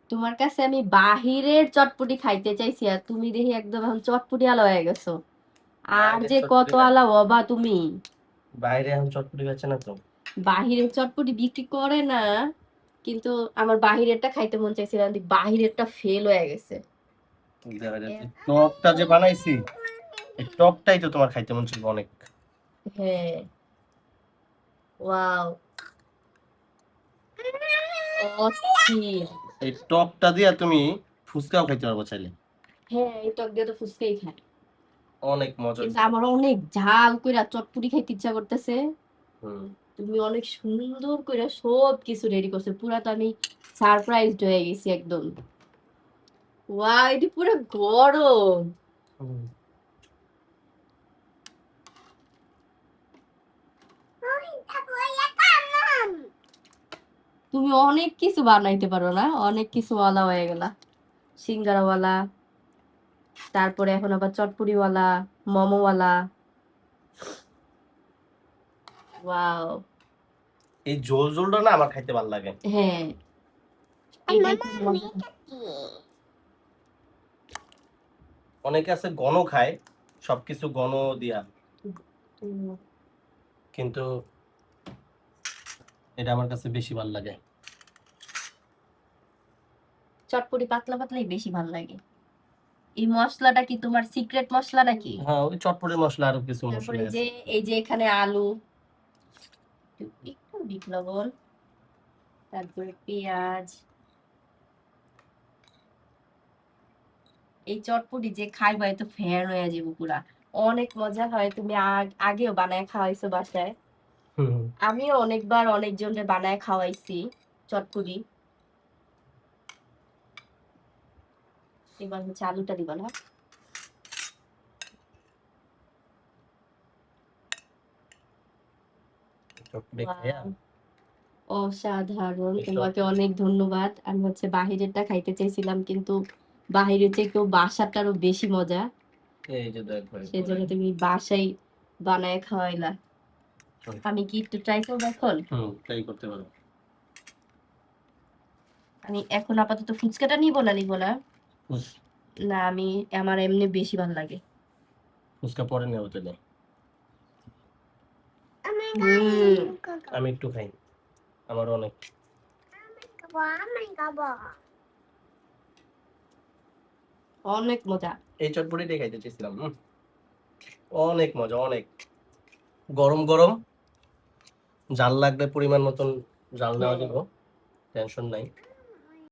তোমার কাছে আমি বাহিরের চটপটি খাইতে চাইছি, আর তুমি দেখি একদম এখন চটপটি আলা হয়ে গেছো। আর বাইরের যে কত চটপটি খাই, আলা হবা তুমি। বাইরে এখন চটপটি খাচ্ছে না তো। বাহিরের চটপটি বিক্রি করে না, কিন্তু আমার বাহিরেরটা খাইতে মন চাইছিল, কিন্তু বাহিরেরটা ফেল হয়ে গেছে। দেখা যাচ্ছে টকটা যে বানাইছি, এই টকটাই তো তোমার খাইতে মন ছিল অনেক। হ্যাঁ, ওয়াও, অস্থির। এই টকটা দিয়ে তুমি ফুচকাও খাইতে পারবো চাইলে। হ্যাঁ, এই টক দিয়ে তো ফুচকাই খায়। অনেক মজা কিন্তু হয়েছে। আমার অনেক ঝাল কইরা চটপটি খাইতে ইচ্ছা করতেছে। হুম। তুমি অনেক সুন্দর কইরা সব কিছু রেডি করছো, পুরা তো আমি সারপ্রাইজড হয়ে গেছি একদম। ওয়াও, এটি পুরো গরম। হুম। তুমি অনেক কিছু বানাইতে পারো না, অনেক কিছু ওয়ালা হয়ে গেলা। সিঙ্গারাওয়ালা, তারপরে এখন আবার চটপটিওয়ালা, মোমোওয়ালা। ওয়াও। এই ঝোল ঝোলটা না আমার খাইতে ভালো লাগে। হ্যাঁ, এটাই খুব মজা। অনেকে আছে ঘন খায়, সবকিছু ঘন দিয়া, উম, কিন্তু এটা আমার কাছে বেশি ভালো লাগে। চটপটি পাতলা পাতলাই বেশি ভালো লাগে। এই মশলাটা কি তোমার সিক্রেট মশলা নাকি? হ্যাঁ, ওই চটপটি মশলা আরো কিছু তারপরে মশলা এই যে আছে। এই যে এখানে আলু, একটু বিট লবণ, তারপরে পেঁয়াজ। এই চটপটি যে খাইবা এত ফ্যান হয়ে যাবো পুরা। অনেক মজা হয়, তুমি আগেও বানায় খাওয়াইছো বাসায়। হুম। আমিও অনেকবার অনেকজনকে বানায় খাওয়াইছি চটপটি। এবার হচ্ছে আলুটা দিবা না। চটপটি খাইয়া ওয়াও, অসাধারণ, একটু। তোমাকে অনেক ধন্যবাদ। আমি হচ্ছে বাহিরেরটা খাইতে চাইছিলাম, কিন্তু বাহিরের চেয়ে বাসাটারও বেশি মজা। এই যে দেখ ভাই পরে। সেজন্য তুমি বাসায় বানায় খাওয়াইলা। আমি কি একটু ট্রাই করবো এখন? হুম, ট্রাই করতে পারো। আমি এখন আপাতত ফুচকাটা নিব না। ফুচ- না, আমার এমনি বেশি ভালো লাগে। ফুচকা পরে নেবো তাহলে। হুম, আমি একটু খাই, আমার অনেক। অনেক মজা। এই চটপটিটাই খাইতে চেয়েছিলাম। অনেক মজা, অনেক গরম গরম। জাল লাগবে পরিমাণ মতন, জাল নেওয়া হ্যাঁ, যাব, টেনশন নাই।